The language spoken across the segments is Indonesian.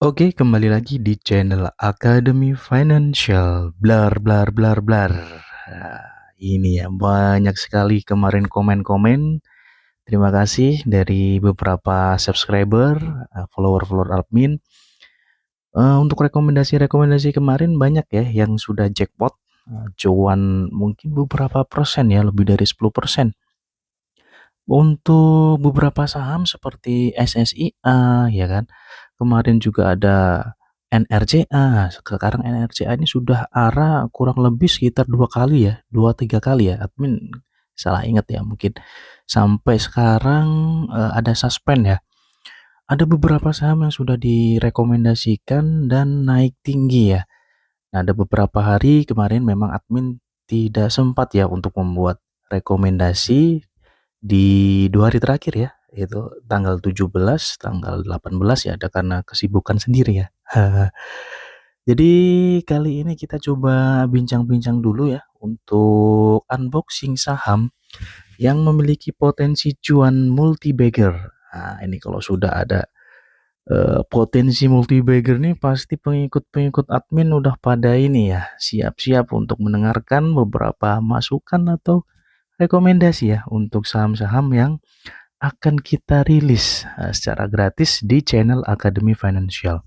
Oke, kembali lagi di channel Academy Financial. Blar blar blar blar. Ini ya banyak sekali kemarin komen-komen. Terima kasih dari beberapa subscriber, follower-follower admin. Untuk rekomendasi-rekomendasi kemarin banyak ya yang sudah jackpot, cuan mungkin beberapa persen ya, lebih dari 10%. Untuk beberapa saham seperti SSIA ya kan. Kemarin juga ada NRCA. Sekarang NRCA ini sudah ARA kurang lebih sekitar 2 kali ya, 2, 3 kali ya. Admin salah ingat ya mungkin. Sampai sekarang ada suspend ya. Ada beberapa saham yang sudah direkomendasikan dan naik tinggi ya. Nah, ada beberapa hari kemarin memang admin tidak sempat ya untuk membuat rekomendasi di 2 hari terakhir ya, yaitu tanggal 17, tanggal 18 ya, ada karena kesibukan sendiri ya. Jadi kali ini kita coba bincang-bincang dulu ya untuk unboxing saham yang memiliki potensi cuan multi-bagger. Nah, ini kalau sudah ada potensi multi-bagger nih pasti pengikut-pengikut admin udah pada ini ya, siap-siap untuk mendengarkan beberapa masukan atau rekomendasi ya untuk saham-saham yang akan kita rilis secara gratis di channel Academy Financial.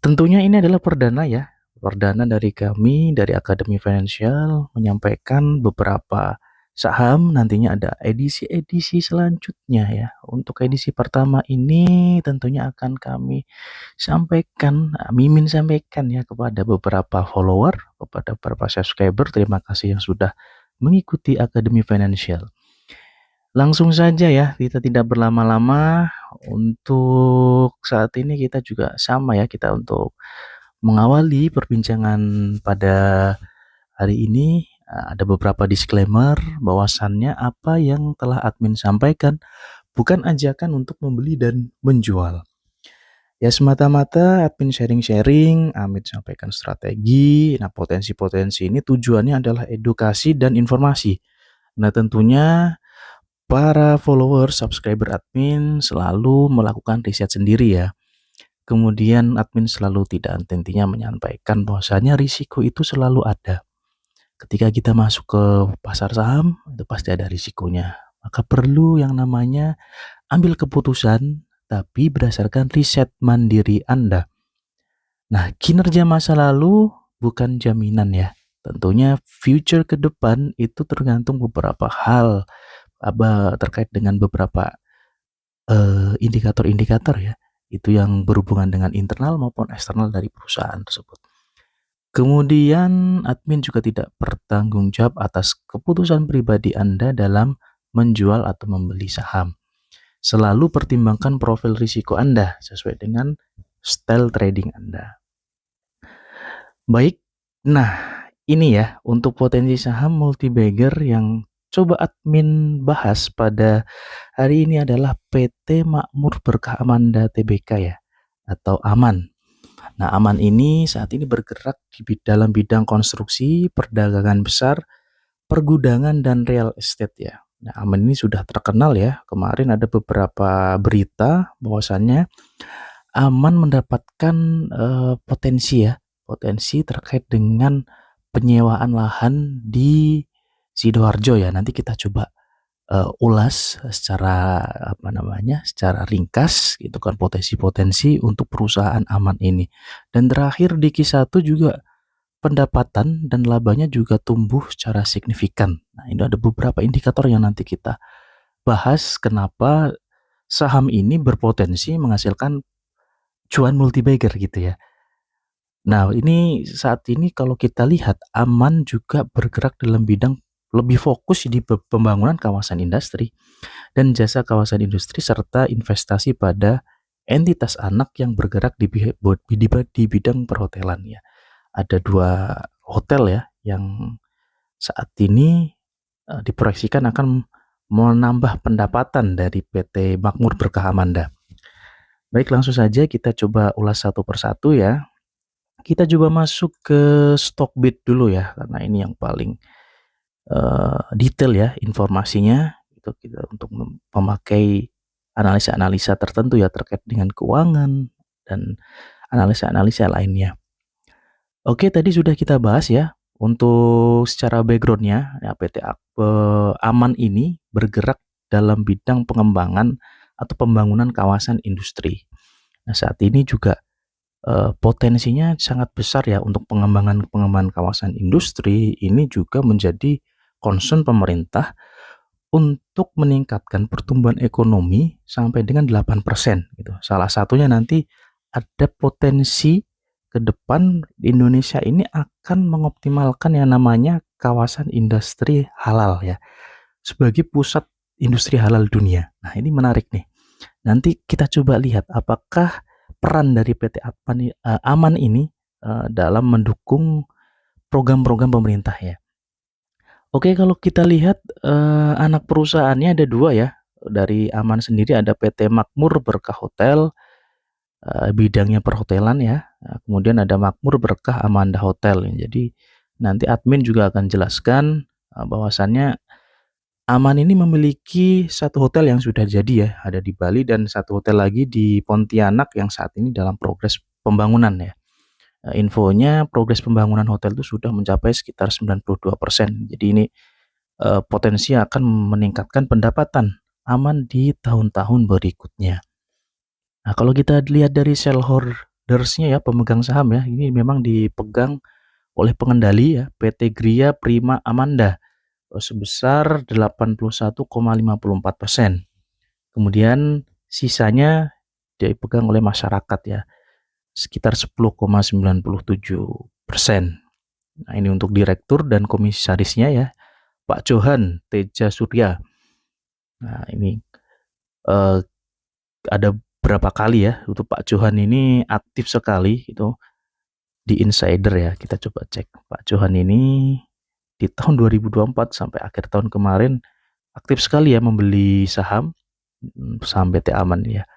Tentunya ini adalah perdana ya, perdana dari kami dari Academy Financial menyampaikan beberapa saham. Nantinya ada edisi-edisi selanjutnya ya. Untuk edisi pertama ini tentunya akan kami sampaikan, Mimin sampaikan ya kepada beberapa follower, kepada beberapa subscriber. Terima kasih yang sudah mengikuti Academy Financial. Langsung saja ya, kita tidak berlama-lama. Untuk saat ini kita juga sama ya, kita untuk mengawali perbincangan pada hari ini ada beberapa disclaimer bahwasannya apa yang telah admin sampaikan bukan ajakan untuk membeli dan menjual. Ya semata-mata admin sharing-sharing, Amit sampaikan strategi. Nah, potensi-potensi ini tujuannya adalah edukasi dan informasi. Nah, tentunya para follower, subscriber admin selalu melakukan riset sendiri ya. Kemudian admin selalu tidak henti-hentinya menyampaikan bahwasanya risiko itu selalu ada. Ketika kita masuk ke pasar saham, itu pasti ada risikonya. Maka perlu yang namanya ambil keputusan tapi berdasarkan riset mandiri Anda. Nah, kinerja masa lalu bukan jaminan ya. Tentunya future ke depan itu tergantung beberapa hal terkait dengan beberapa indikator-indikator ya, itu yang berhubungan dengan internal maupun eksternal dari perusahaan tersebut. Kemudian admin juga tidak bertanggung jawab atas keputusan pribadi Anda dalam menjual atau membeli saham. Selalu pertimbangkan profil risiko Anda sesuai dengan style trading Anda. Baik, nah ini ya untuk potensi saham multi-bagger yang coba admin bahas pada hari ini adalah PT Makmur Berkah Amanda Tbk ya, atau AMAN. Nah, AMAN ini saat ini bergerak dalam bidang konstruksi, perdagangan besar, pergudangan, dan real estate ya. Nah, AMAN ini sudah terkenal ya. Kemarin ada beberapa berita bahwasannya AMAN mendapatkan potensi ya, potensi terkait dengan penyewaan lahan di Sidoarjo ya. Nanti kita coba ulas secara secara ringkas gitu kan potensi-potensi untuk perusahaan AMAN ini. Dan terakhir di Q1 juga pendapatan dan labanya juga tumbuh secara signifikan. Nah, ini ada beberapa indikator yang nanti kita bahas kenapa saham ini berpotensi menghasilkan cuan multi-bagger gitu ya. Nah, ini saat ini kalau kita lihat AMAN juga bergerak dalam bidang lebih fokus di pembangunan kawasan industri dan jasa kawasan industri serta investasi pada entitas anak yang bergerak di bidang perhotelan ya. Ada 2 hotel ya yang saat ini diproyeksikan akan menambah pendapatan dari PT Makmur Berkah Amanda. Baik, langsung saja kita coba ulas satu persatu ya. Kita coba masuk ke Stockbit dulu ya, karena ini yang paling detail ya informasinya. Itu kita untuk memakai analisa-analisa tertentu ya terkait dengan keuangan, dan analisa-analisa lainnya. Oke, tadi sudah kita bahas ya, untuk secara background-nya, ya Aman ini bergerak dalam bidang pengembangan atau pembangunan kawasan industri. Nah, saat ini juga potensinya sangat besar ya untuk pengembangan kawasan industri ini juga menjadi concern pemerintah untuk meningkatkan pertumbuhan ekonomi sampai dengan 8% gitu. Salah satunya nanti ada potensi ke depan Indonesia ini akan mengoptimalkan yang namanya kawasan industri halal ya, sebagai pusat industri halal dunia. Nah, ini menarik nih. Nanti kita coba lihat apakah peran dari PT Aman ini dalam mendukung program-program pemerintah ya. Oke, kalau kita lihat anak perusahaannya ada dua ya. Dari Aman sendiri ada PT Makmur Berkah Hotel, bidangnya perhotelan ya. Kemudian ada Makmur Berkah Amanda Hotel. Jadi nanti admin juga akan jelaskan bahwasannya Aman ini memiliki satu hotel yang sudah jadi ya, ada di Bali dan satu hotel lagi di Pontianak yang saat ini dalam progres pembangunan ya. Infonya progres pembangunan hotel itu sudah mencapai sekitar 92%. Jadi ini potensi akan meningkatkan pendapatan Aman di tahun-tahun berikutnya. Nah, kalau kita lihat dari shareholders-nya ya, pemegang saham ya, ini memang dipegang oleh pengendali ya, PT Gria Prima Amanda sebesar 81,54%. Kemudian sisanya dipegang oleh masyarakat ya, sekitar 10,97%. Nah, ini untuk direktur dan komisarisnya ya, Pak Johan Teja Surya. Nah, ini eh, ada berapa kali ya untuk Pak Johan ini aktif sekali itu di insider ya. Kita coba cek Pak Johan ini di tahun 2024 sampai akhir tahun kemarin aktif sekali ya membeli saham PT Aman ya.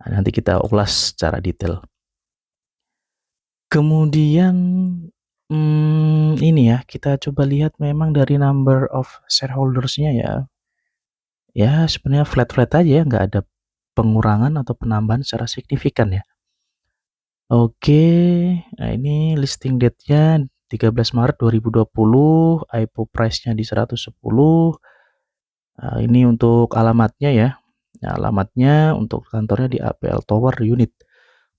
Nah, nanti kita ulas secara detail. Kemudian ini ya, kita coba lihat memang dari number of shareholders-nya ya. Ya, sebenarnya flat-flat aja ya, nggak ada pengurangan atau penambahan secara signifikan ya. Oke, nah ini listing date-nya 13 Maret 2020, IPO price-nya di 110. Nah, ini untuk alamatnya ya. Nah, alamatnya untuk kantornya di APL Tower Unit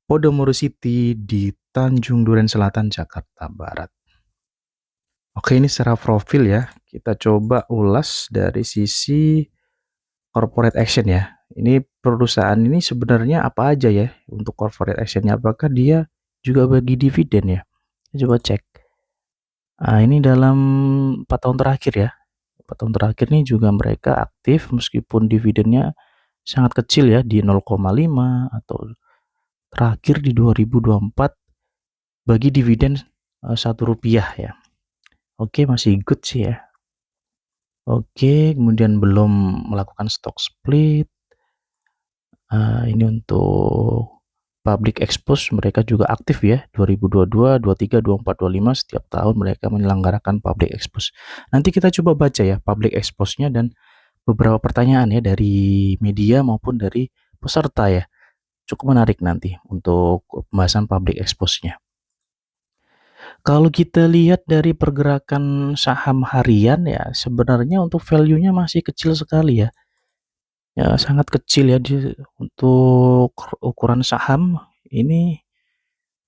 Podomoro City di Tanjung Duren Selatan, Jakarta Barat. Oke, ini secara profil ya. Kita coba ulas dari sisi corporate action ya. Ini perusahaan ini sebenarnya apa aja ya untuk corporate actionnya? Apakah dia juga bagi dividen ya? Kita coba cek. Nah, ini dalam 4 tahun terakhir ya. 4 tahun terakhir ini juga mereka aktif meskipun dividennya sangat kecil ya di 0,5 atau terakhir di 2024 bagi dividen Rp1 ya. Oke, masih good sih ya. Oke, kemudian belum melakukan stock split. Ini untuk public expose mereka juga aktif ya, 2022, 23, 24, 25 setiap tahun mereka menyelenggarakan public expose. Nanti kita coba baca ya public expose-nya dan beberapa pertanyaan ya dari media maupun dari peserta ya. Cukup menarik nanti untuk pembahasan public expose-nya. Kalau kita lihat dari pergerakan saham harian ya, sebenarnya untuk value-nya masih kecil sekali ya. Ya sangat kecil ya untuk ukuran saham ini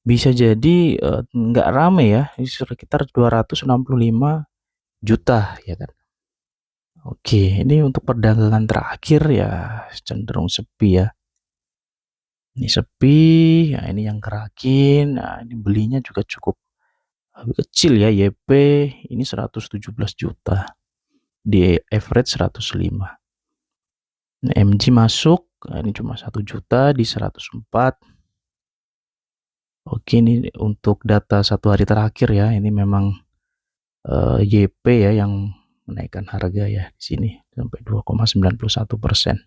bisa jadi nggak rame ya, sekitar 265 juta ya kan. Oke, ini untuk perdagangan terakhir ya cenderung sepi ya. Ini sepi, ya ini yang gerakin, nah ini belinya juga cukup kecil ya, YP ini 117 juta, di average 105. Nah, MG masuk, nah ini cuma 1 juta di 104. Oke, ini untuk data 1 hari terakhir ya, ini memang YP ya yang menaikkan harga ya di sini sampai 2,91%.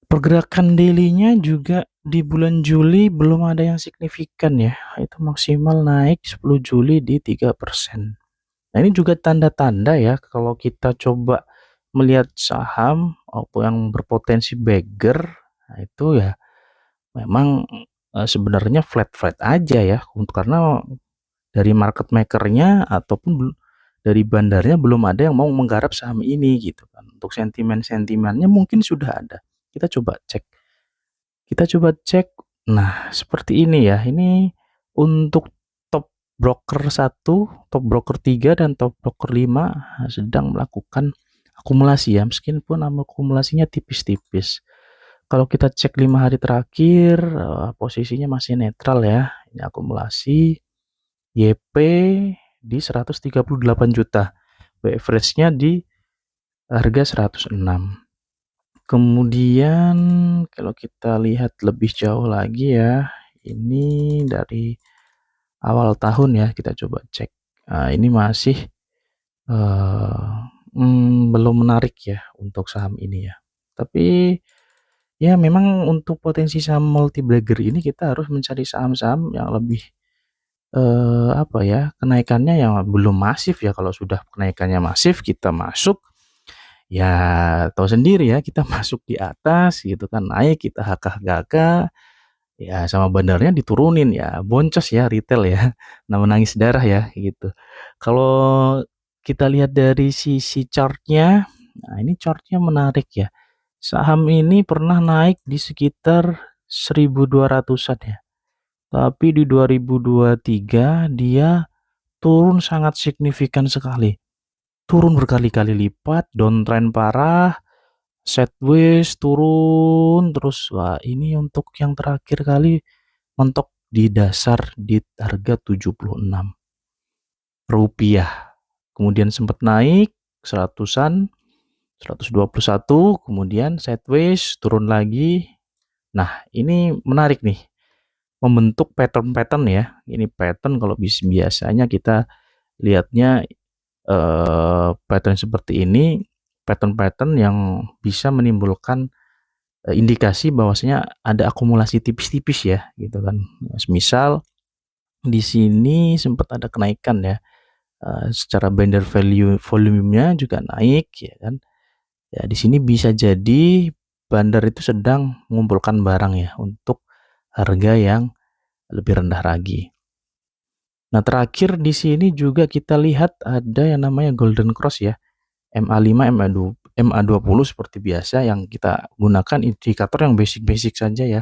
Pergerakan daily-nya juga di bulan Juli belum ada yang signifikan ya, itu maksimal naik 10 Juli di 3%. Nah, ini juga tanda-tanda ya kalau kita coba melihat saham apa yang berpotensi beggar, nah itu ya memang, sebenarnya flat-flat aja ya, karena dari market maker-nya ataupun dari bandarnya belum ada yang mau menggarap saham ini gitu kan. Untuk sentimen-sentimennya mungkin sudah ada. Kita coba cek. Kita coba cek. Nah, seperti ini ya. Ini untuk top broker 1, top broker 3 dan top broker 5 sedang melakukan akumulasi ya, meskipun akumulasinya tipis-tipis. Kalau kita cek 5 hari terakhir, posisinya masih netral ya. Ini akumulasi YP di 138 juta. Average-nya di harga 106. Kemudian kalau kita lihat lebih jauh lagi ya, ini dari awal tahun ya, kita coba cek. Nah, ini masih belum menarik ya untuk saham ini ya. Tapi ya memang untuk potensi saham multi bagger ini kita harus mencari saham-saham yang lebih apa ya, kenaikannya yang belum masif ya. Kalau sudah kenaikannya masif kita masuk, ya tahu sendiri ya, kita masuk di atas gitu kan, naik kita haka-haka, ya sama bandarnya diturunin ya, boncos ya retail ya, nah menangis darah ya gitu. Kalau kita lihat dari sisi chartnya, nah ini chartnya menarik ya. Saham ini pernah naik di sekitar 1.200-an ya. Tapi di 2023 dia turun sangat signifikan sekali. Turun berkali-kali lipat, downtrend parah, sideways, turun terus. Wah, ini untuk yang terakhir kali mentok di dasar di harga Rp76. Kemudian sempat naik seratusan, 121, kemudian sideways, turun lagi. Nah, ini menarik nih. Membentuk pattern-pattern ya. Ini pattern kalau biasanya kita lihatnya pattern seperti ini, pattern-pattern yang bisa menimbulkan indikasi bahwasanya ada akumulasi tipis-tipis ya, gitu kan. Misal di sini sempat ada kenaikan ya, secara bandar volumenya juga naik ya kan. Ya di sini bisa jadi bandar itu sedang mengumpulkan barang ya untuk harga yang lebih rendah lagi. Nah, terakhir di sini juga kita lihat ada yang namanya Golden Cross ya. MA5, MA20 seperti biasa yang kita gunakan indikator yang basic-basic saja ya.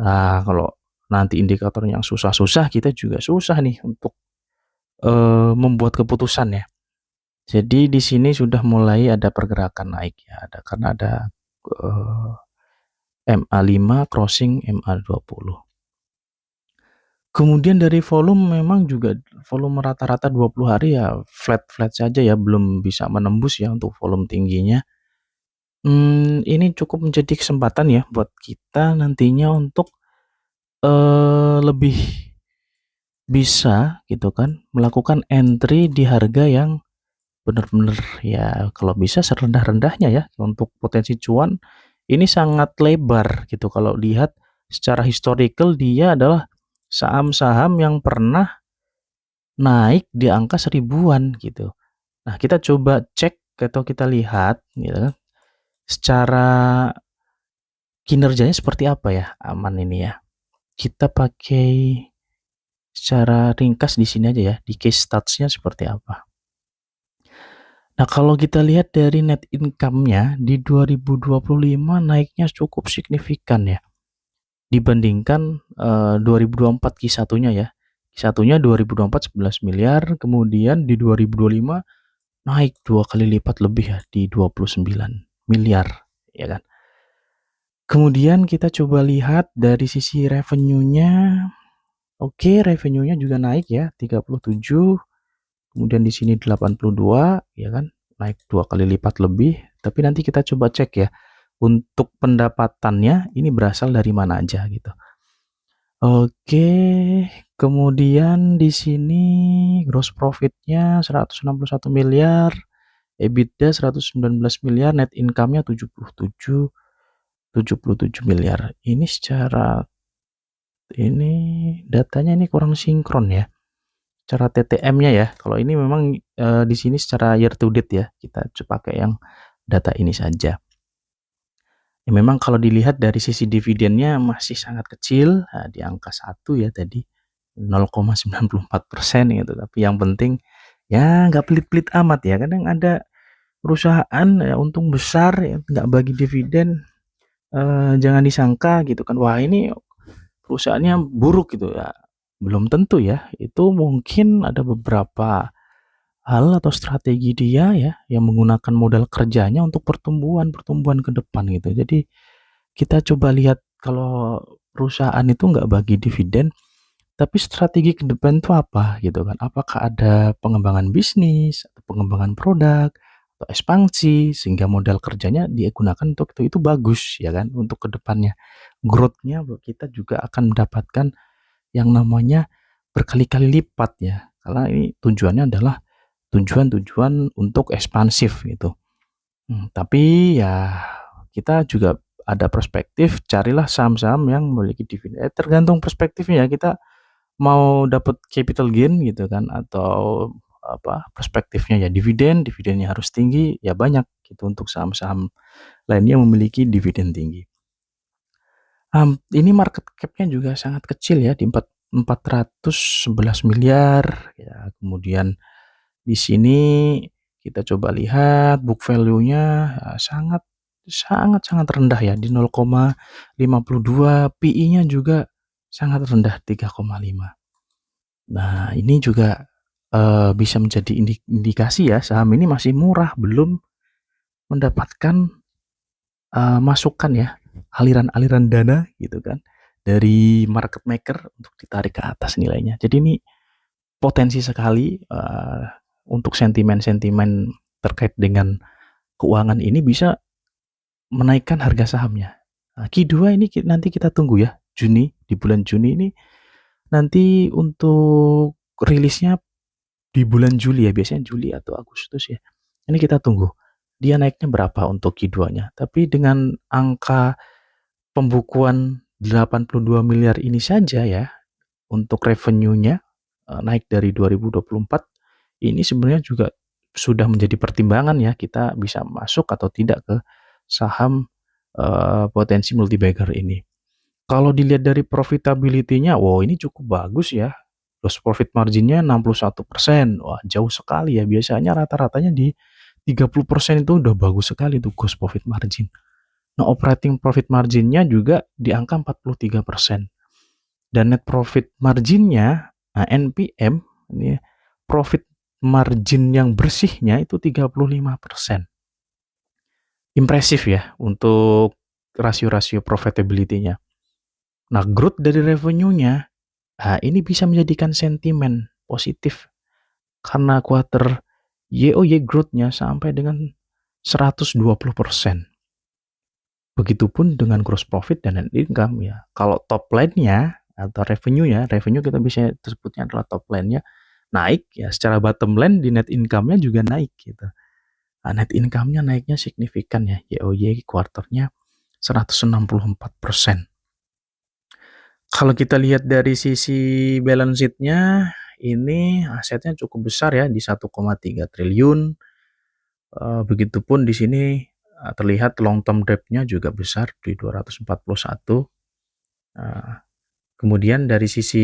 Nah, kalau nanti indikator yang susah-susah kita juga susah nih untuk membuat keputusan ya. Jadi di sini sudah mulai ada pergerakan naik ya, karena ada MA5 crossing MA20. Kemudian dari volume memang juga volume rata-rata 20 hari ya flat-flat saja ya, belum bisa menembus ya untuk volume tingginya. Ini cukup menjadi kesempatan ya buat kita nantinya untuk, lebih bisa gitu kan melakukan entry di harga yang benar-benar ya kalau bisa serendah-rendahnya ya. Untuk potensi cuan ini sangat lebar gitu kalau lihat secara historical dia adalah saham-saham yang pernah naik di angka 1.000-an gitu. Nah, kita coba cek atau kita lihat gitu kan, secara kinerjanya seperti apa ya, aman ini ya. Kita pakai secara ringkas di sini aja ya, di case stats-nya seperti apa. Nah, kalau kita lihat dari net income-nya di 2025 naiknya cukup signifikan ya, dibandingkan 2024 Q1-nya ya. Q1-nya 2024 11 miliar, kemudian di 2025 naik 2 kali lipat lebih ya, di 29 miliar, ya kan. Kemudian kita coba lihat dari sisi revenue-nya. Oke, revenue-nya juga naik ya, 37, kemudian di sini 82, ya kan, naik 2 kali lipat lebih. Tapi nanti kita coba cek ya, untuk pendapatannya ini berasal dari mana aja gitu. Oke, kemudian di sini gross profit-nya 161 miliar, EBITDA 119 miliar, net income-nya 77 miliar. Ini secara ini datanya ini kurang sinkron ya. Cara TTM-nya ya. Kalau ini memang di sini secara year to date ya. Kita pakai yang data ini saja. Ya memang kalau dilihat dari sisi dividennya masih sangat kecil, di angka 1 ya tadi, 0,94% gitu, tapi yang penting ya nggak pelit-pelit amat ya, kadang ada perusahaan ya untung besar ya nggak bagi dividen, jangan disangka gitu kan, wah ini perusahaannya buruk gitu ya, belum tentu ya, itu mungkin ada beberapa hal atau strategi dia ya, yang menggunakan modal kerjanya untuk pertumbuhan ke depan gitu. Jadi kita coba lihat kalau perusahaan itu nggak bagi dividen, tapi strategi ke depan itu apa gitu kan. Apakah ada pengembangan bisnis, atau pengembangan produk, atau ekspansi, sehingga modal kerjanya dia gunakan untuk itu bagus ya kan, untuk ke depannya. Growth-nya kita juga akan mendapatkan yang namanya berkali-kali lipat ya, karena ini tujuannya adalah tujuan-tujuan untuk ekspansif gitu. Tapi ya kita juga ada perspektif, carilah saham-saham yang memiliki dividen. Tergantung perspektifnya ya, kita mau dapat capital gain gitu kan atau apa perspektifnya ya dividennya harus tinggi, ya banyak gitu untuk saham-saham lainnya yang memiliki dividen tinggi. Ini market cap-nya juga sangat kecil ya di 411 miliar ya, kemudian di sini kita coba lihat book value-nya, sangat sangat sangat rendah ya di 0,52, PE-nya juga sangat rendah 3,5. Nah ini juga, bisa menjadi indikasi ya saham ini masih murah, belum mendapatkan, masukan ya, aliran-aliran dana gitu kan, dari market maker untuk ditarik ke atas nilainya. Jadi ini potensi sekali, untuk sentimen-sentimen terkait dengan keuangan ini bisa menaikkan harga sahamnya. Q2 ini nanti kita tunggu ya, di bulan Juni ini nanti untuk rilisnya di bulan Juli ya, biasanya Juli atau Agustus ya. Ini kita tunggu, dia naiknya berapa untuk Q2-nya. Tapi dengan angka pembukuan 82 miliar ini saja ya, untuk revenue-nya, naik dari 2024, ini sebenarnya juga sudah menjadi pertimbangan ya, kita bisa masuk atau tidak ke saham, potensi multi-bagger ini. Kalau dilihat dari profitability-nya, wow ini cukup bagus ya. Gross profit margin-nya 61%. Wah, jauh sekali ya. Biasanya rata-ratanya di 30% itu udah bagus sekali tuh gross profit margin. Nah, operating profit margin-nya juga di angka 43%. Dan net profit margin-nya, nah NPM, ini ya, profit margin yang bersihnya itu 35%. Impresif ya untuk rasio-rasio profitability-nya. Nah, growth dari revenue-nya, ini bisa menjadikan sentimen positif karena quarter YoY growth-nya sampai dengan 120%. Begitupun dengan gross profit dan net income ya. Kalau top line-nya atau revenue kita bisa sebutnya adalah top line-nya naik ya, secara bottom line di net income-nya juga naik gitu. Nah, net income-nya naiknya signifikan ya, YoY quarter-nya 164%. Kalau kita lihat dari sisi balance sheet-nya, ini asetnya cukup besar ya di 1,3 triliun. Begitupun di sini terlihat long term debt-nya juga besar di 241. Kemudian dari sisi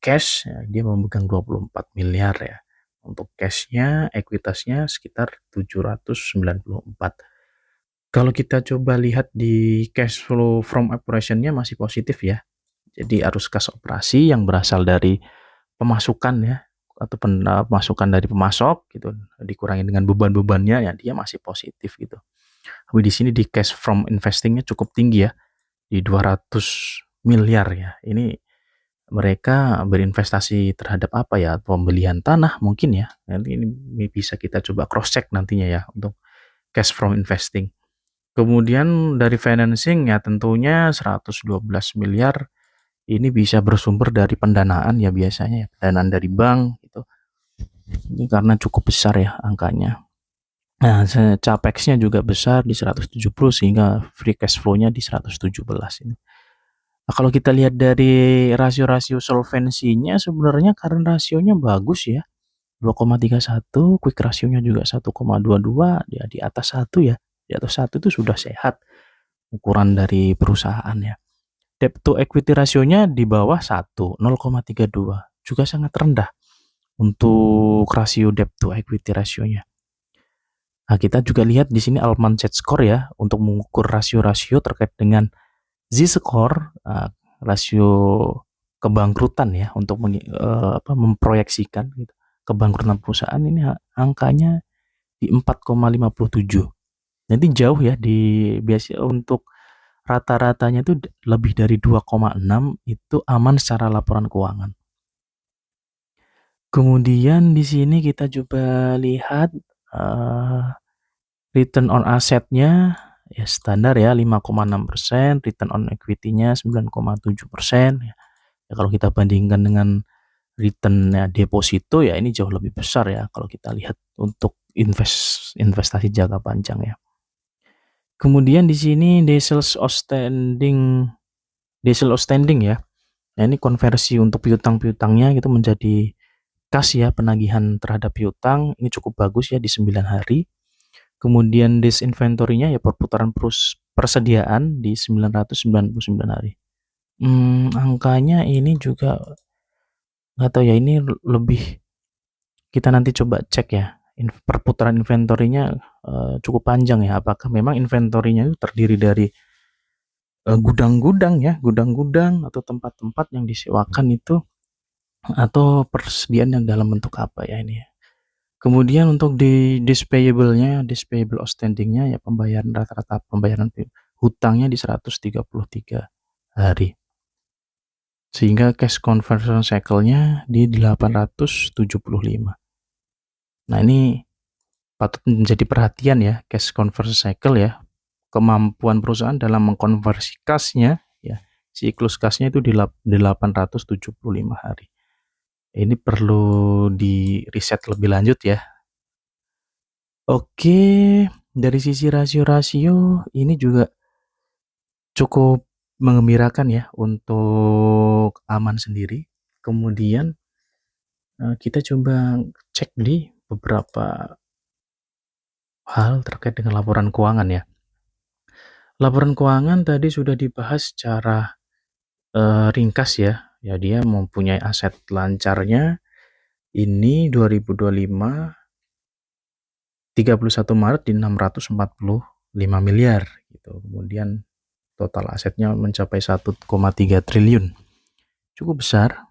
cash, ya, dia memegang 24 miliar ya. Untuk cash-nya, ekuitasnya sekitar 794. Kalau kita coba lihat di cash flow from operation-nya masih positif ya. Jadi arus kas operasi yang berasal dari pemasukan ya, atau pemasukan dari pemasok gitu, dikurangi dengan beban-bebannya ya dia masih positif gitu. Tapi di sini di cash from investing-nya cukup tinggi ya, di 200 miliar ya. Ini mereka berinvestasi terhadap apa ya? Pembelian tanah mungkin ya. Nanti ini bisa kita coba cross check nantinya ya untuk cash from investing. Kemudian dari financing ya tentunya 112 miliar ini bisa bersumber dari pendanaan ya biasanya ya, pendanaan dari bank gitu. Ini karena cukup besar ya angkanya. Nah, capex-nya juga besar di 170 sehingga free cash flow-nya di 117 ini. Nah, kalau kita lihat dari rasio-rasio solvensinya sebenarnya current rasionya bagus ya. 2,31, quick rasionya juga 1,22 ya di atas 1 ya. Di atas 1 itu sudah sehat. ukuran dari perusahaan ya. Debt to equity rasionya di bawah 1, 0,32, juga sangat rendah untuk rasio debt to equity rasionya. Nah, kita juga lihat di sini Altman Z-score ya, untuk mengukur rasio-rasio terkait dengan Z-score, rasio kebangkrutan ya, untuk memproyeksikan gitu, kebangkrutan perusahaan ini angkanya di 4,57. Nanti jauh ya, di biasa untuk rata-ratanya itu lebih dari 2,6 itu aman secara laporan keuangan. Kemudian di sini kita coba lihat return on asset-nya ya standar ya 5,6%, return on equity-nya 9,7%. Ya, kalau kita bandingkan dengan return-nya deposito ya ini jauh lebih besar ya kalau kita lihat untuk investasi jangka panjang ya. Kemudian di sini days sales outstanding ya. Nah, ini konversi untuk piutang-piutangnya gitu menjadi kas ya, penagihan terhadap piutang ini cukup bagus ya di 9 hari. Kemudian days inventory-nya ya perputaran persediaan di 999 hari. Angkanya ini juga nggak tahu ya, ini lebih kita nanti coba cek ya. Perputaran inventory-nya cukup panjang ya. Apakah memang inventory-nya itu terdiri dari gudang-gudang ya, gudang-gudang atau tempat-tempat yang disewakan itu, atau persediaan yang dalam bentuk apa ya ini ya. Kemudian untuk di dispayable-nya, dispayable outstanding-nya ya pembayaran rata-rata pembayaran hutangnya di 133 hari. Sehingga cash conversion cycle-nya di 875. Nah, ini patut menjadi perhatian ya, cash conversion cycle ya. Kemampuan perusahaan dalam mengkonversi kasnya ya, siklus kasnya itu di 875 hari. Ini perlu di riset lebih lanjut ya. Oke, dari sisi rasio-rasio ini juga cukup mengembirakan ya untuk aman sendiri. Kemudian kita coba cek di beberapa hal terkait dengan laporan keuangan ya. Laporan keuangan tadi sudah dibahas secara ringkas ya. Ya, dia mempunyai aset lancarnya ini 2025 31 Maret di 645 miliar gitu. Kemudian total asetnya mencapai 1,3 triliun. Cukup besar.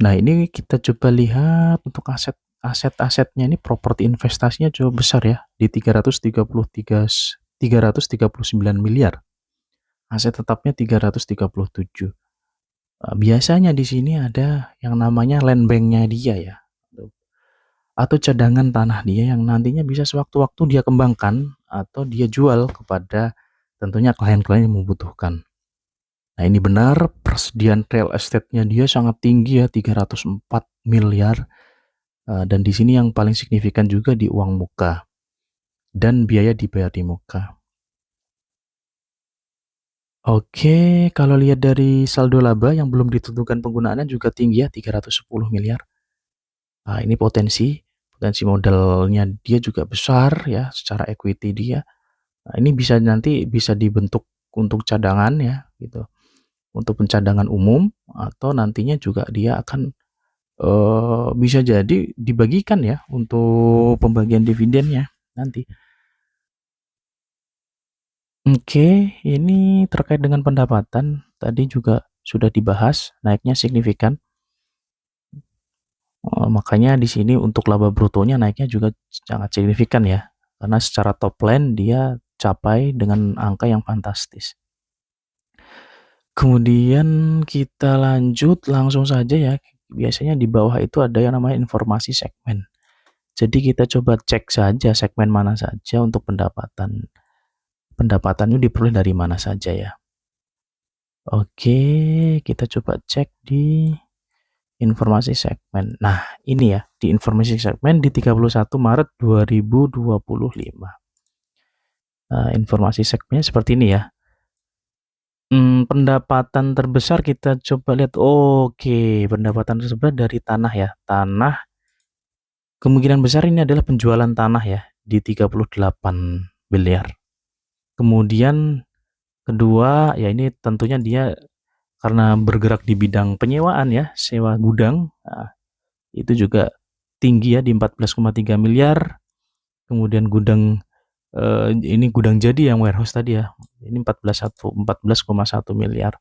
Nah, ini kita coba lihat untuk aset-asetnya ini, properti investasinya cukup besar ya, di 339 miliar. Aset tetapnya 337. Biasanya di sini ada yang namanya land bank-nya dia ya, atau cadangan tanah dia yang nantinya bisa sewaktu-waktu dia kembangkan atau dia jual kepada tentunya klien-klien yang membutuhkan. Nah, ini benar persediaan real estate-nya dia sangat tinggi ya, 304 miliar. Dan di sini yang paling signifikan juga di uang muka dan biaya dibayar di muka. Oke, kalau lihat dari saldo laba yang belum ditentukan penggunaannya juga tinggi ya, 310 miliar. Nah, ini potensi modalnya dia juga besar ya, secara equity dia. Nah, ini nanti bisa dibentuk untuk cadangan ya, gitu. Untuk pencadangan umum, atau nantinya juga dia akan bisa jadi dibagikan ya untuk pembagian dividennya nanti. Oke, ini terkait dengan pendapatan tadi juga sudah dibahas, naiknya signifikan. Makanya di sini untuk laba brutonya naiknya juga sangat signifikan ya, karena secara top line dia capai dengan angka yang fantastis. Kemudian kita lanjut langsung saja ya, biasanya di bawah itu ada yang namanya informasi segmen. Jadi kita coba cek saja segmen mana saja untuk pendapatan. Pendapatannya diperoleh dari mana saja ya. Oke, kita coba cek di informasi segmen. Nah, ini ya, di informasi segmen di 31 Maret 2025. Informasi segmennya seperti ini ya. Pendapatan terbesar kita coba lihat. Oke, pendapatan tersebut dari tanah ya. Tanah, kemungkinan besar ini adalah penjualan tanah ya, di 38 miliar. Kemudian kedua, ya ini tentunya dia karena bergerak di bidang penyewaan ya, sewa gudang, itu juga tinggi ya di 14,3 miliar. Kemudian gudang ini gudang jadi yang warehouse tadi ya, ini 14,1 miliar.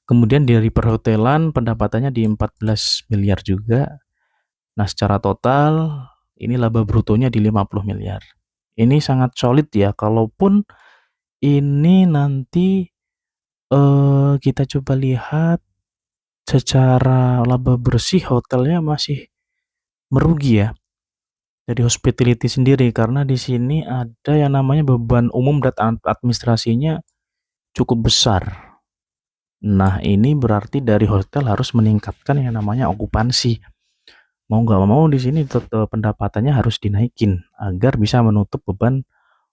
Kemudian dari perhotelan pendapatannya di 14 miliar juga. Nah, secara total ini laba brutonya di 50 miliar. Ini sangat solid ya, kalaupun ini nanti kita coba lihat secara laba bersih hotelnya masih merugi ya dari hospitality sendiri, karena di sini ada yang namanya beban umum dan administrasinya cukup besar. Nah, ini berarti dari hotel harus meningkatkan yang namanya okupansi. Mau nggak mau di sini tetap pendapatannya harus dinaikin agar bisa menutup beban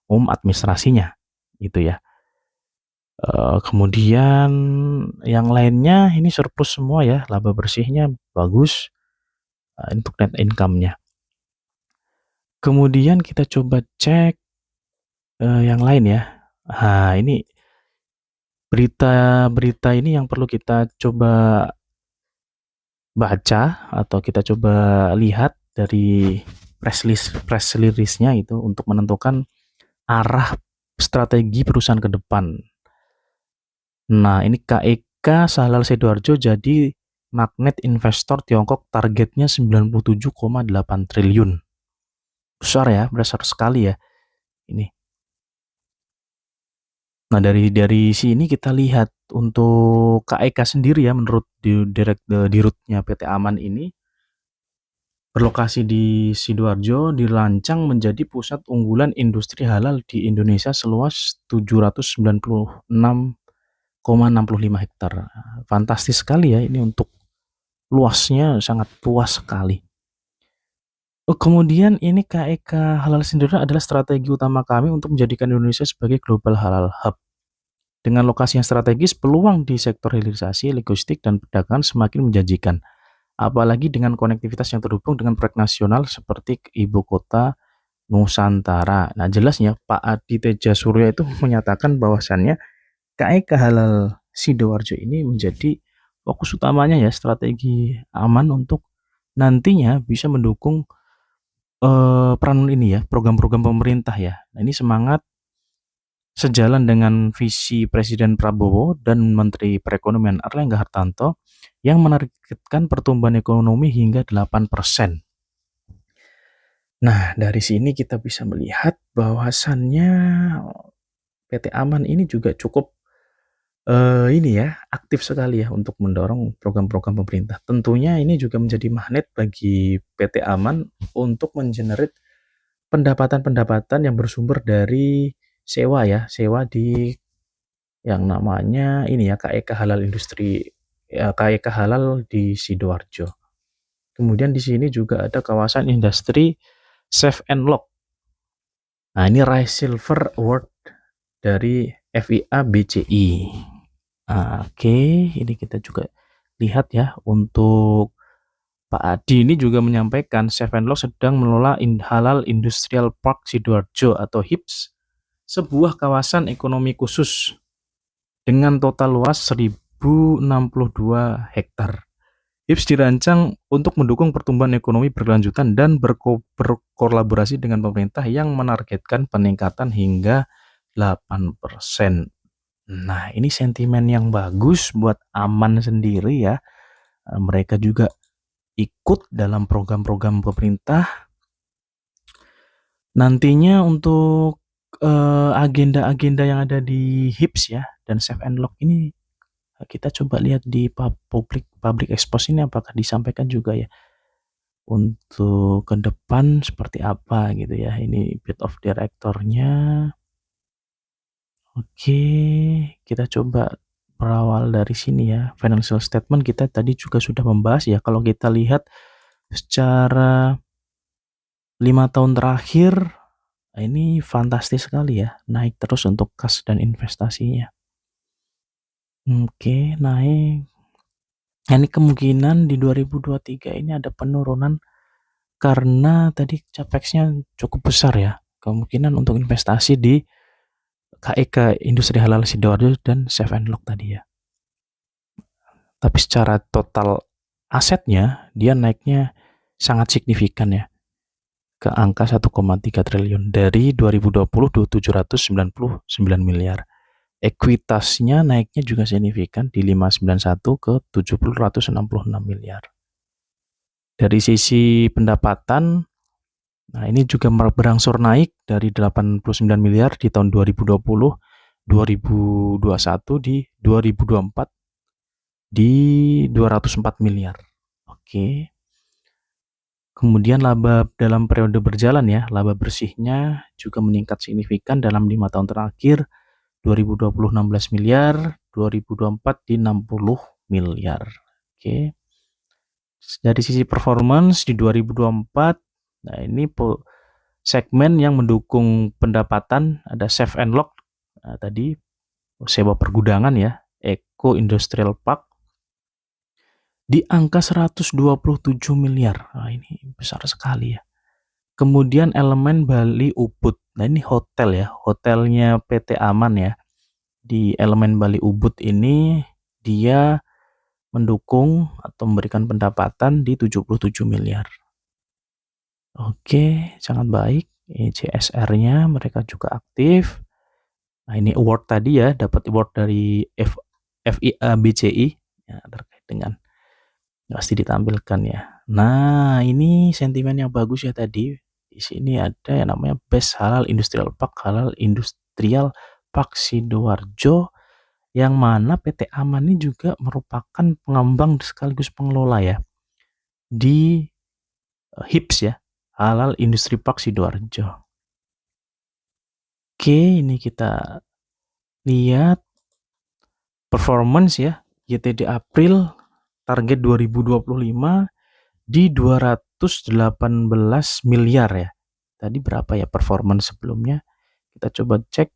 umum administrasinya, gitu ya. Kemudian yang lainnya ini surplus semua ya, laba bersihnya bagus untuk net income-nya. Kemudian kita coba cek yang lain ya. Nah, ini berita-berita ini yang perlu kita coba baca atau kita coba lihat dari press release-nya itu untuk menentukan arah strategi perusahaan ke depan. Nah, ini KEK Sahlal Sidoarjo jadi magnet investor Tiongkok, targetnya 97,8 triliun. Besar ya, besar sekali ya ini. Nah, dari sini kita lihat untuk KEK sendiri ya, menurut dirutnya PT Aman ini, berlokasi di Sidoarjo, dirancang menjadi pusat unggulan industri halal di Indonesia seluas 796,65 hektar. Fantastis sekali ya ini, untuk luasnya sangat luas sekali. Kemudian ini KEK Halal Sendiri adalah strategi utama kami untuk menjadikan Indonesia sebagai global halal hub. Dengan lokasi yang strategis, peluang di sektor hilirisasi, logistik, dan perdagangan semakin menjanjikan. Apalagi dengan konektivitas yang terhubung dengan proyek nasional seperti Ibu Kota Nusantara. Nah, jelasnya Pak Adi Teja Surya itu menyatakan bahwasannya KEK Halal Sidoarjo ini menjadi fokus utamanya ya, strategi aman untuk nantinya bisa mendukung peran ini ya, program-program pemerintah ya. Nah, ini semangat sejalan dengan visi Presiden Prabowo dan Menteri Perekonomian Airlangga Hartarto yang menargetkan pertumbuhan ekonomi hingga 8%. Nah, dari sini kita bisa melihat bahwasannya PT Aman ini juga cukup ini ya, aktif sekali ya untuk mendorong program-program pemerintah. Tentunya ini juga menjadi magnet bagi PT Aman untuk mengenerate pendapatan-pendapatan yang bersumber dari sewa ya, sewa di yang namanya ini ya, KEK Halal Industri, ya, KEK Halal di Sidoarjo. Kemudian di sini juga ada kawasan industri Safe and Lock. Nah, ini Rise Silver Award dari FIA BCI. Oke, ini kita juga lihat ya, untuk Pak Adi ini juga menyampaikan Safe and Lock sedang mengelola Halal Industrial Park Sidoarjo atau HIPS, sebuah kawasan ekonomi khusus dengan total luas 1062 hektar. HIPS dirancang untuk mendukung pertumbuhan ekonomi berkelanjutan dan berkolaborasi dengan pemerintah yang menargetkan peningkatan hingga 8%. Nah, ini sentimen yang bagus buat Aman sendiri ya. Mereka juga ikut dalam program-program pemerintah. Nantinya untuk agenda-agenda yang ada di HIPS ya dan Safe and Lock ini, kita coba lihat di public expose ini apakah disampaikan juga ya untuk ke depan seperti apa gitu ya. Ini bit of directornya. Oke, kita coba berawal dari sini ya. Financial statement kita tadi juga sudah membahas ya. Kalau kita lihat secara 5 tahun terakhir, ini fantastis sekali ya, naik terus untuk kas dan investasinya. Oke, naik. Ini kemungkinan di 2023 ini ada penurunan karena tadi capex-nya cukup besar ya. kemungkinan untuk investasi di KEK Industri Halal Sidoarjo dan Safe and Lock tadi ya. Tapi secara total asetnya dia naiknya sangat signifikan ya, ke angka 1,3 triliun dari 2020 799 miliar. Ekuitasnya naiknya juga signifikan di 591 ke 766 miliar. Dari sisi pendapatan, nah ini juga berangsur naik dari 89 miliar di tahun 2020, 2021 di 2024 di 204 miliar. Oke. Kemudian laba dalam periode berjalan ya, laba bersihnya juga meningkat signifikan dalam 5 tahun terakhir. 2020 16 miliar, 2024 di 60 miliar. Oke. Dari sisi performance di 2024, nah ini segmen yang mendukung pendapatan ada Safe and Lock, nah, tadi sewa pergudangan ya, Eco Industrial Park di angka 127 miliar. Nah, ini besar sekali ya. Kemudian elemen Bali Ubud. Nah, ini hotel ya, hotelnya PT Aman ya. Di elemen Bali Ubud ini dia mendukung atau memberikan pendapatan di 77 miliar. Oke, sangat baik. CSR-nya mereka juga aktif. Nah, ini award tadi ya, dapat award dari FIA BCI ya, terkait dengan pasti ditampilkan ya. Nah, ini sentimen yang bagus ya tadi. Di sini ada yang namanya Best Halal Industrial Park, Halal Industrial Park Sidoarjo, yang mana PT Aman ini juga merupakan pengembang sekaligus pengelola ya di HIPS ya, Halal Industri Park Sidoarjo. Oke, ini kita lihat performance ya, YTD April target 2025 di 218 miliar ya. Tadi berapa ya performance sebelumnya? Kita coba cek.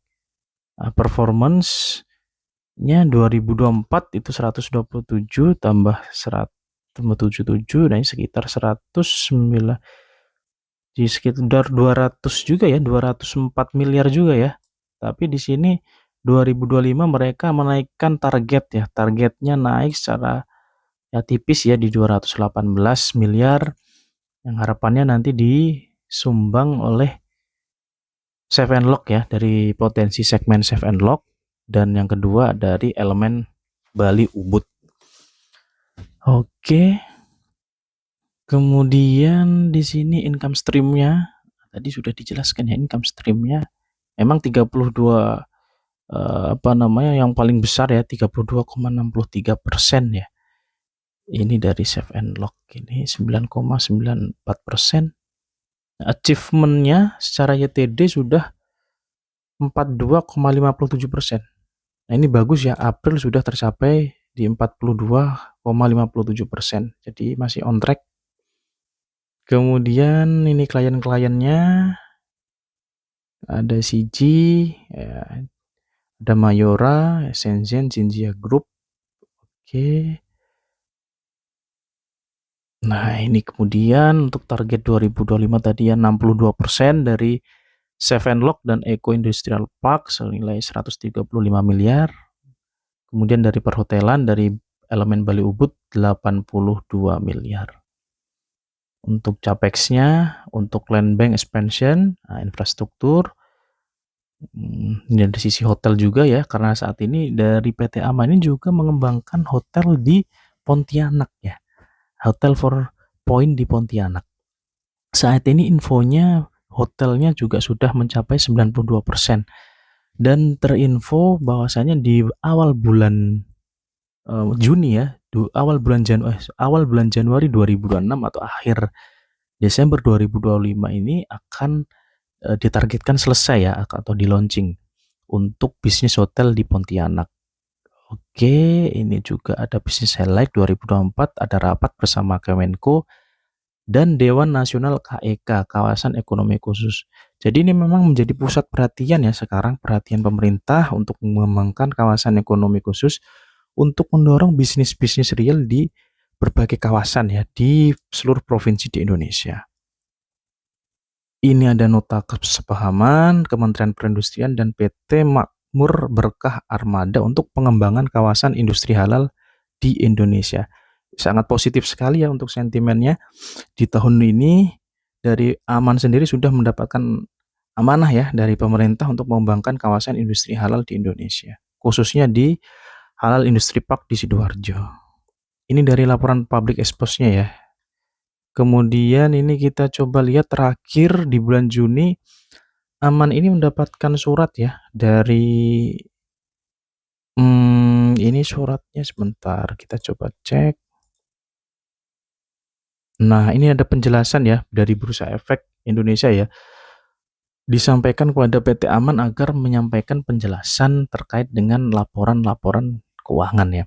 Performance-nya 2024 itu 127 tambah 177, nah ini sekitar 109, di sekitar 200 juga ya, 204 miliar juga ya. Tapi di sini 2025 mereka menaikkan target ya. Targetnya naik secara ya tipis ya di 218 miliar, yang harapannya nanti disumbang oleh Safe and Lock ya, dari potensi segmen Safe and Lock, dan yang kedua dari elemen Bali Ubud. Oke. Kemudian di sini income stream-nya tadi sudah dijelaskan ya, income stream-nya memang 32 yang paling besar ya, 32,63% ya. Ini dari Safe and Lock ini 9,94%. Achievement-nya secara YTD sudah 42,57%. Nah, ini bagus ya, April sudah tercapai di 42,57%. Jadi masih on track. Kemudian ini klien-kliennya ada CG, ya, ada Mayora, Shenzhen, Jinjia Group. Oke. Nah, ini kemudian untuk target 2025 tadi ya 62% dari Safe and Lock dan Eco Industrial Park senilai 135 miliar. Kemudian dari perhotelan dari elemen Bali Ubud 82 miliar. Untuk capex-nya, untuk land bank expansion, infrastruktur, dari sisi hotel juga ya, karena saat ini dari PT Aman ini juga mengembangkan hotel di Pontianak ya, Hotel 4 Point di Pontianak. Saat ini infonya hotelnya juga sudah mencapai 92%, dan terinfo bahwasanya di awal bulan Juni ya, awal bulan Januari 2026 atau akhir Desember 2025 ini akan ditargetkan selesai ya, atau di launching untuk bisnis hotel di Pontianak. Oke, ini juga ada bisnis highlight 2024, ada rapat bersama Kemenko dan Dewan Nasional KEK, Kawasan Ekonomi Khusus. Jadi ini memang menjadi pusat perhatian ya sekarang, perhatian pemerintah untuk mengembangkan kawasan ekonomi khusus untuk mendorong bisnis-bisnis real di berbagai kawasan ya, di seluruh provinsi di Indonesia. Ini ada nota kesepahaman Kementerian Perindustrian dan PT Makmur Berkah Armada untuk pengembangan kawasan industri halal di Indonesia. Sangat positif sekali ya untuk sentimennya. Di tahun ini dari Aman sendiri sudah mendapatkan amanah ya dari pemerintah untuk mengembangkan kawasan industri halal di Indonesia, khususnya di Halal Industri Park di Sidoarjo. Ini dari laporan public expose-nya ya. Kemudian ini kita coba lihat terakhir di bulan Juni, Aman ini mendapatkan surat ya dari ini suratnya sebentar kita coba cek. Nah, ini ada penjelasan ya dari Bursa Efek Indonesia ya. Disampaikan kepada PT Aman agar menyampaikan penjelasan terkait dengan laporan-laporan keuangan ya.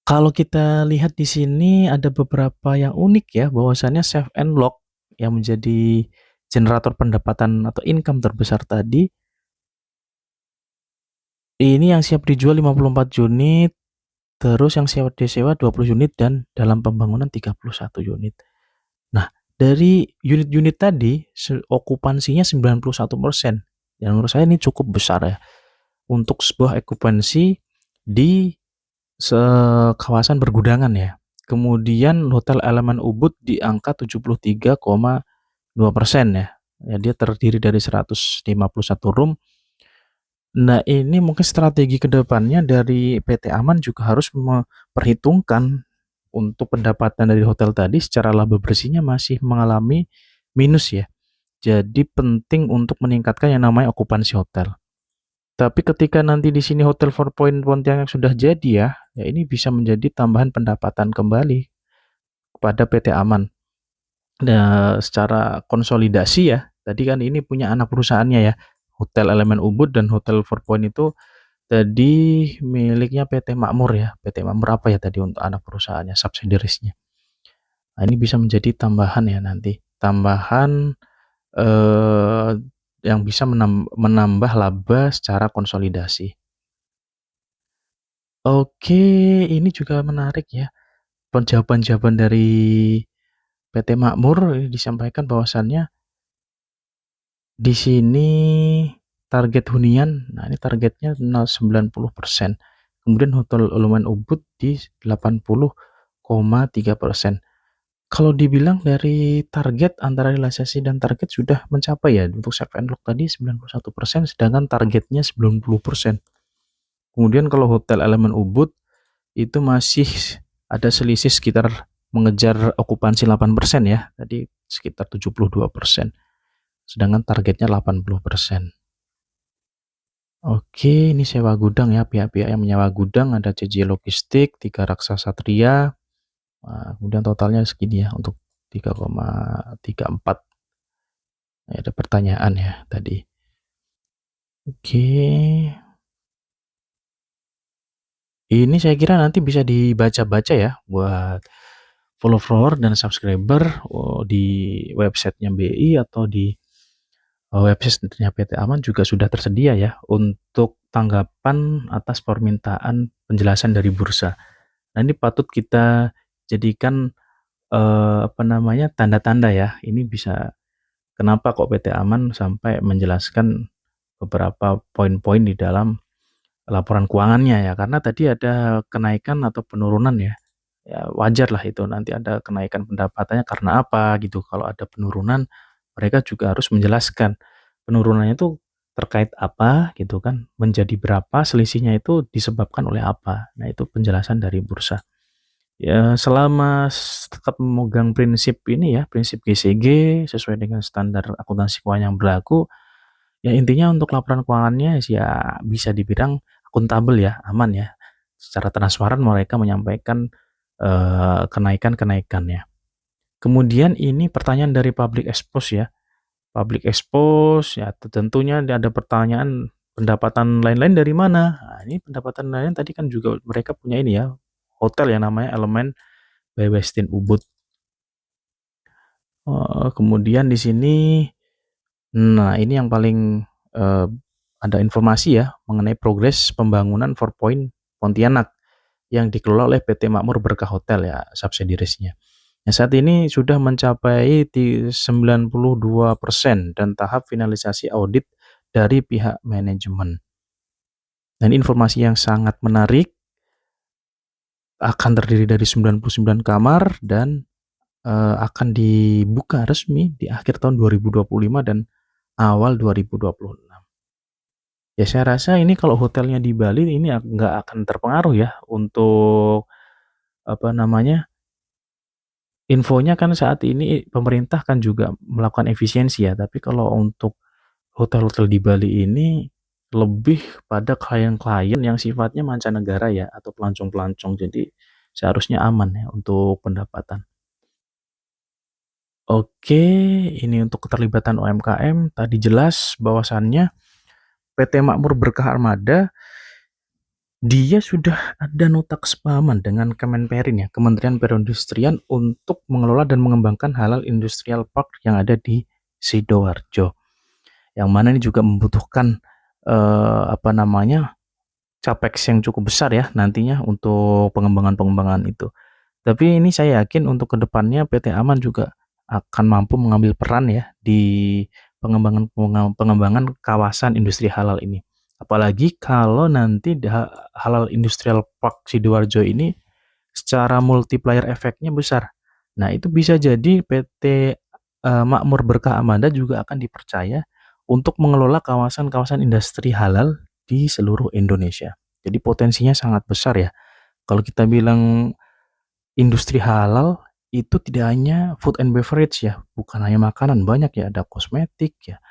Kalau kita lihat di sini ada beberapa yang unik ya, bahwasannya Save and Lock yang menjadi generator pendapatan atau income terbesar tadi, ini yang siap dijual 54 unit, terus yang siap disewa 20 unit dan dalam pembangunan 31 unit. Nah, dari unit-unit tadi okupansinya 91%. Dan menurut saya ini cukup besar ya untuk sebuah okupansi di kawasan bergudangan ya. Kemudian Hotel Elemen Ubud di angka 73,2% ya. Ya, dia terdiri dari 151 room. Nah, ini mungkin strategi kedepannya dari PT Aman juga harus memperhitungkan untuk pendapatan dari hotel tadi secara laba bersihnya masih mengalami minus ya. Jadi penting untuk meningkatkan yang namanya okupansi hotel. Tapi ketika nanti di sini Hotel 4 Point Pontianak sudah jadi ya, ya ini bisa menjadi tambahan pendapatan kembali kepada PT Aman. Nah, secara konsolidasi ya, tadi kan ini punya anak perusahaannya ya, Hotel Elemen Ubud dan Hotel 4 Point itu tadi miliknya PT Makmur ya. PT Makmur apa ya tadi untuk anak perusahaannya, subsidiaries-nya. Nah, ini bisa menjadi tambahan ya nanti, tambahan yang bisa menambah laba secara konsolidasi. Oke, ini juga menarik ya. Jawaban-jawaban dari PT Makmur disampaikan bahwasannya di sini target hunian, nah ini targetnya 90%. Kemudian Hotel Elemen Ubud di 80,3%. Kalau dibilang dari target antara realisasi dan target sudah mencapai ya, untuk Save and Lock tadi 91%, sedangkan targetnya 90%. Kemudian kalau Hotel Elemen Ubud itu masih ada selisih sekitar mengejar okupansi 8% ya, tadi sekitar 72%, sedangkan targetnya 80%. Oke, ini sewa gudang ya, pihak-pihak yang menyewa gudang ada CJ Logistik, 3 Raksasa Tria, kemudian totalnya segini ya untuk 3,34. Ada pertanyaan ya tadi. Oke, ini saya kira nanti bisa dibaca-baca ya buat follower dan subscriber di websitenya BI atau di websitenya PT Aman juga sudah tersedia ya untuk tanggapan atas permintaan penjelasan dari bursa. Nah, ini patut kita jadikan tanda-tanda ya. Ini bisa kenapa kok PT Aman sampai menjelaskan beberapa poin-poin di dalam laporan keuangannya ya, karena tadi ada kenaikan atau penurunan ya. Ya wajar lah itu nanti ada kenaikan pendapatannya karena apa gitu. Kalau ada penurunan mereka juga harus menjelaskan penurunannya itu terkait apa gitu kan, menjadi berapa, selisihnya itu disebabkan oleh apa. Nah, itu penjelasan dari bursa. Ya, selama tetap memegang prinsip ini ya, prinsip GCG sesuai dengan standar akuntansi keuangan yang berlaku, ya intinya untuk laporan keuangannya ya bisa dibilang akuntabel ya, aman ya. Secara transparan mereka menyampaikan kenaikan-kenaikannya. Kemudian ini pertanyaan dari public expose ya. Public expose ya tentunya ada pertanyaan pendapatan lain-lain dari mana. Nah, ini pendapatan lain tadi kan juga mereka punya ini ya, hotel yang namanya Elemen by Westin Ubud. Kemudian di sini, nah ini yang paling ada informasi ya mengenai progres pembangunan 4 Point Pontianak yang dikelola oleh PT Makmur Berkah Hotel ya, subsidiaries-nya. Nah, saat ini sudah mencapai 92% dan tahap finalisasi audit dari pihak manajemen. Dan informasi yang sangat menarik, akan terdiri dari 99 kamar dan akan dibuka resmi di akhir tahun 2025 dan awal 2026. Ya saya rasa ini kalau hotelnya di Bali ini nggak akan terpengaruh ya untuk apa namanya, infonya kan saat ini pemerintah kan juga melakukan efisiensi ya, tapi kalau untuk hotel-hotel di Bali ini lebih pada klien-klien yang sifatnya mancanegara ya atau pelancong-pelancong, jadi seharusnya aman ya untuk pendapatan. Oke, ini untuk keterlibatan UMKM tadi jelas bahwasannya PT Makmur Berkah Armada dia sudah ada nota kesepahaman dengan Kemenperin ya, Kementerian Perindustrian untuk mengelola dan mengembangkan halal industrial park yang ada di Sidoarjo. Yang mana ini juga membutuhkan apa namanya, capex yang cukup besar ya nantinya untuk pengembangan-pengembangan itu. Tapi ini saya yakin untuk kedepannya PT Aman juga akan mampu mengambil peran ya di pengembangan kawasan industri halal ini. Apalagi kalau nanti Halal Industrial Park Sidoarjo ini secara multiplier efeknya besar. Nah, itu bisa jadi PT Makmur Berkah Amanda juga akan dipercaya untuk mengelola kawasan-kawasan industri halal di seluruh Indonesia. Jadi potensinya sangat besar ya. Kalau kita bilang industri halal itu tidak hanya food and beverage ya, bukan hanya makanan, banyak ya, ada kosmetik ya,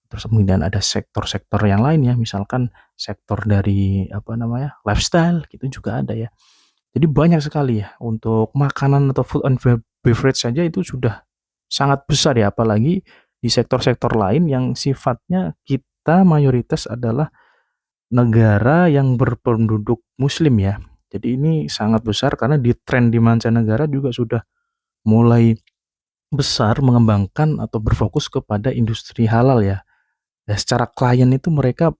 terus kemudian ada sektor-sektor yang lain ya, misalkan sektor dari apa namanya, lifestyle gitu juga ada ya. Jadi banyak sekali ya untuk makanan atau food and beverage saja itu sudah sangat besar ya, apalagi di sektor-sektor lain yang sifatnya kita mayoritas adalah negara yang berpenduduk muslim ya. Jadi ini sangat besar karena di tren di mancanegara juga sudah mulai besar mengembangkan atau berfokus kepada industri halal ya. Ya secara klien itu mereka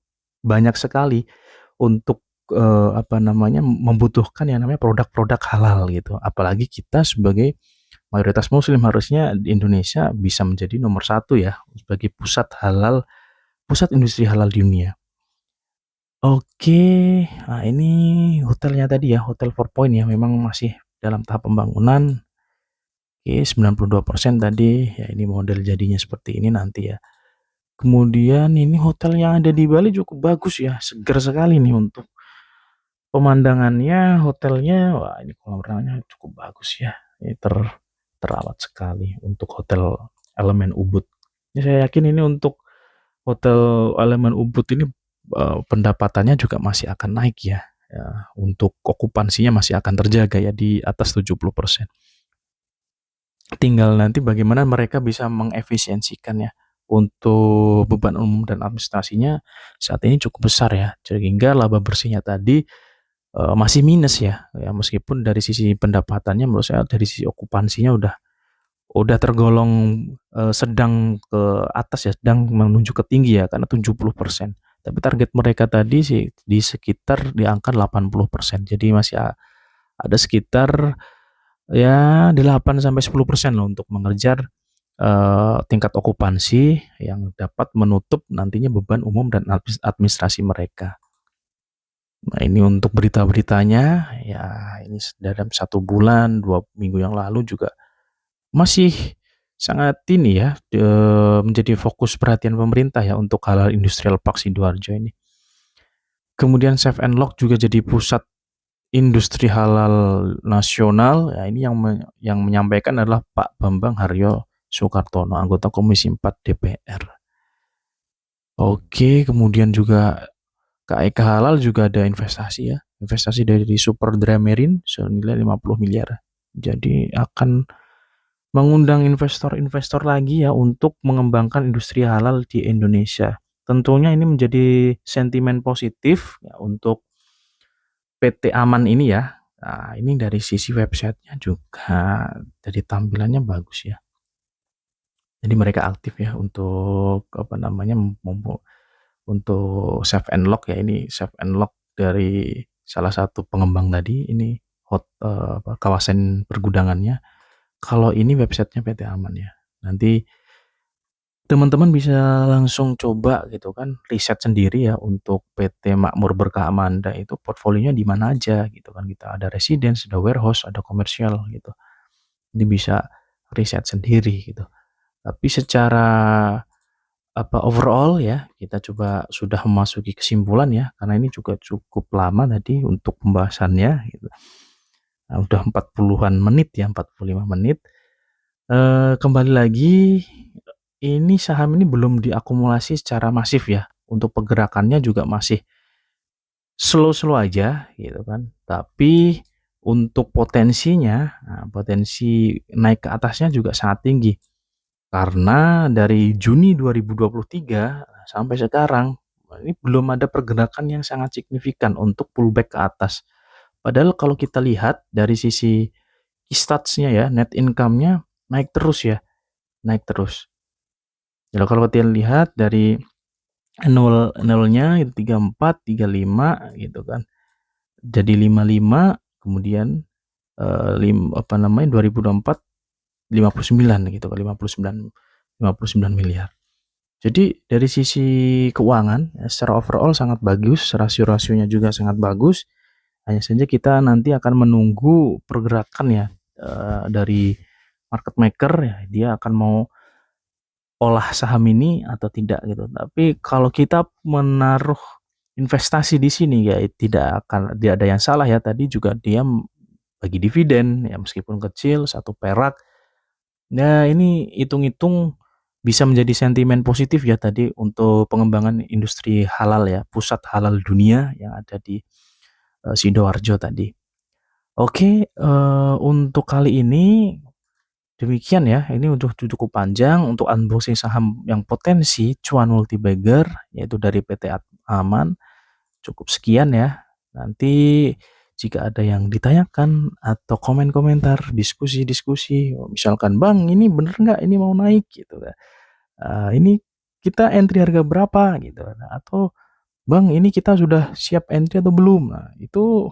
banyak sekali untuk apa namanya, membutuhkan yang namanya produk-produk halal gitu. Apalagi kita sebagai mayoritas muslim harusnya di Indonesia bisa menjadi nomor satu ya sebagai pusat industri halal di dunia. Oke, nah ini hotelnya tadi ya, Hotel Four Point ya, memang masih dalam tahap pembangunan. Oke, 92% tadi, ya ini model jadinya seperti ini nanti ya. Kemudian ini hotel yang ada di Bali cukup bagus ya, seger sekali nih untuk pemandangannya, hotelnya, wah ini kolam renangnya cukup bagus ya. Ini terawat sekali untuk Hotel Elemen Ubud. Ini saya yakin ini untuk Hotel Elemen Ubud ini pendapatannya juga masih akan naik ya. Ya, untuk okupansinya masih akan terjaga ya di atas 70%. Tinggal nanti bagaimana mereka bisa mengefisiensikan ya. Untuk beban umum dan administrasinya saat ini cukup besar ya, sehingga laba bersihnya tadi masih minus ya. Ya meskipun dari sisi pendapatannya menurut saya dari sisi okupansinya udah tergolong sedang ke atas ya, sedang menuju ke tinggi ya karena 70%. Tapi target mereka tadi sih di sekitar di angka 80%. Jadi masih ada sekitar ya 8-10% loh untuk mengejar tingkat okupansi yang dapat menutup nantinya beban umum dan administrasi mereka. Nah ini untuk berita-beritanya, ya ini dalam 1 bulan, 2 minggu yang lalu juga masih sangat ini ya, menjadi fokus perhatian pemerintah ya untuk halal industrial park Sidoarjo ini. Kemudian Safe and Lock juga jadi pusat industri halal nasional, ya ini yang menyampaikan adalah Pak Bambang Haryo Soekartono, anggota Komisi 4 DPR. Oke, kemudian juga KEK Halal juga ada investasi ya, investasi dari Super Dramerin senilai 50 miliar. Jadi akan mengundang investor-investor lagi ya untuk mengembangkan industri halal di Indonesia. Tentunya ini menjadi sentimen positif ya untuk PT Aman ini ya. Nah, ini dari sisi websitenya juga dari tampilannya bagus ya. Jadi mereka aktif ya untuk apa namanya untuk save and lock ya, ini save and lock dari salah satu pengembang tadi ini kawasan pergudangannya Kalau ini websitenya PT Aman ya. Nanti teman-teman bisa langsung coba gitu kan, riset sendiri ya untuk PT Makmur Berkah Amanda itu portfolionya di mana aja gitu kan. Kita ada residence, ada warehouse, ada komersial gitu. Jadi bisa riset sendiri gitu. Tapi secara overall ya, kita coba sudah memasuki kesimpulan ya, karena ini juga cukup lama tadi untuk pembahasannya gitu. Nah, udah 40-an menit ya, 45 menit. Kembali lagi, ini saham ini belum diakumulasi secara masif ya. Untuk pergerakannya juga masih slow-slow aja gitu kan. Tapi untuk potensinya, potensi naik ke atasnya juga sangat tinggi. Karena dari Juni 2023 sampai sekarang, ini belum ada pergerakan yang sangat signifikan untuk pullback ke atas. Padahal kalau kita lihat dari sisi stats-nya ya, net income-nya naik terus ya, naik terus. Ya kalau kita lihat dari nolnya itu 34, 35 gitu kan. Jadi 55, kemudian 2024 59 gitu kan, 59 miliar. Jadi dari sisi keuangan ya, secara overall sangat bagus, rasio-rasionya juga sangat bagus. Hanya saja kita nanti akan menunggu pergerakan ya dari market maker ya, dia akan mau olah saham ini atau tidak gitu. Tapi kalau kita menaruh investasi di sini ya tidak ada yang salah ya. Tadi juga dia bagi dividen ya meskipun kecil 1 perak. Nah, ini hitung-hitung bisa menjadi sentimen positif ya tadi untuk pengembangan industri halal ya, pusat halal dunia yang ada di Sidoarjo tadi. Oke, untuk kali ini demikian ya. Ini udah cukup panjang untuk unboxing saham yang potensi cuan multibagger yaitu dari PT Aman. Cukup sekian ya. Nanti jika ada yang ditanyakan atau komen-komentar, diskusi-diskusi, misalkan Bang ini bener nggak ini mau naik gitu kan. Ini kita entry harga berapa gitu. Nah, atau Bang ini kita sudah siap entry atau belum. Nah, itu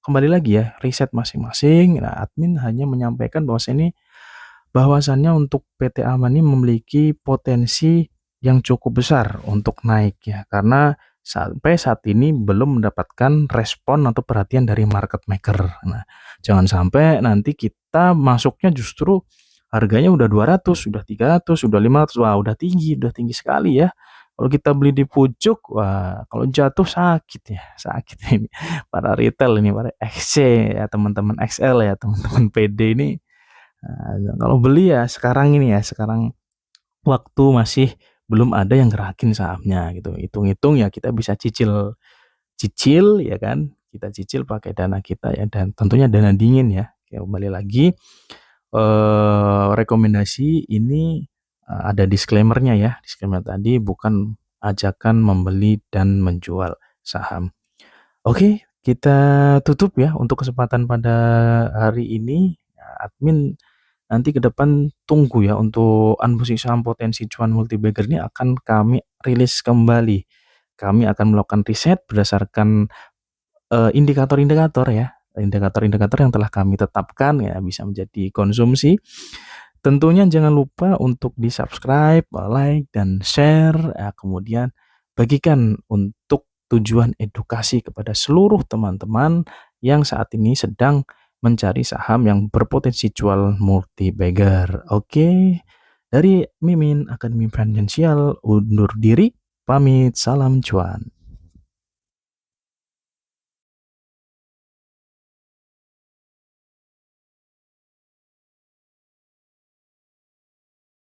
kembali lagi ya riset masing-masing. Nah, admin hanya menyampaikan bahwasannya untuk PT Aman ini memiliki potensi yang cukup besar untuk naik ya, karena sampai saat ini belum mendapatkan respon atau perhatian dari market maker. Nah, jangan sampai nanti kita masuknya justru harganya udah 200, udah 300, udah 500, wah udah tinggi sekali ya. Kalau kita beli di pucuk, wah kalau jatuh sakit ya, sakit ini. Para retail ini, para XC ya, teman-teman XL ya, teman-teman PD ini. Nah, kalau beli ya sekarang ini ya, sekarang waktu masih belum ada yang gerakin sahamnya gitu. Hitung-hitung ya kita bisa cicil cicil ya kan, kita cicil pakai dana kita ya dan tentunya dana dingin ya. Ya kembali lagi rekomendasi ini ada disclaimer-nya ya. Disclaimer tadi bukan ajakan membeli dan menjual saham. Oke, kita tutup ya untuk kesempatan pada hari ini. Admin nanti ke depan tunggu ya untuk unboxing saham potensi cuan multibagger ini akan kami rilis kembali. Kami akan melakukan riset berdasarkan indikator-indikator ya, indikator-indikator yang telah kami tetapkan ya bisa menjadi konsumsi. Tentunya jangan lupa untuk di-subscribe, like, dan share, ya, kemudian bagikan untuk tujuan edukasi kepada seluruh teman-teman yang saat ini sedang mencari saham yang berpotensi jual multi-bagger. Oke, dari Mimin Akademi Finansial undur diri, pamit, salam cuan.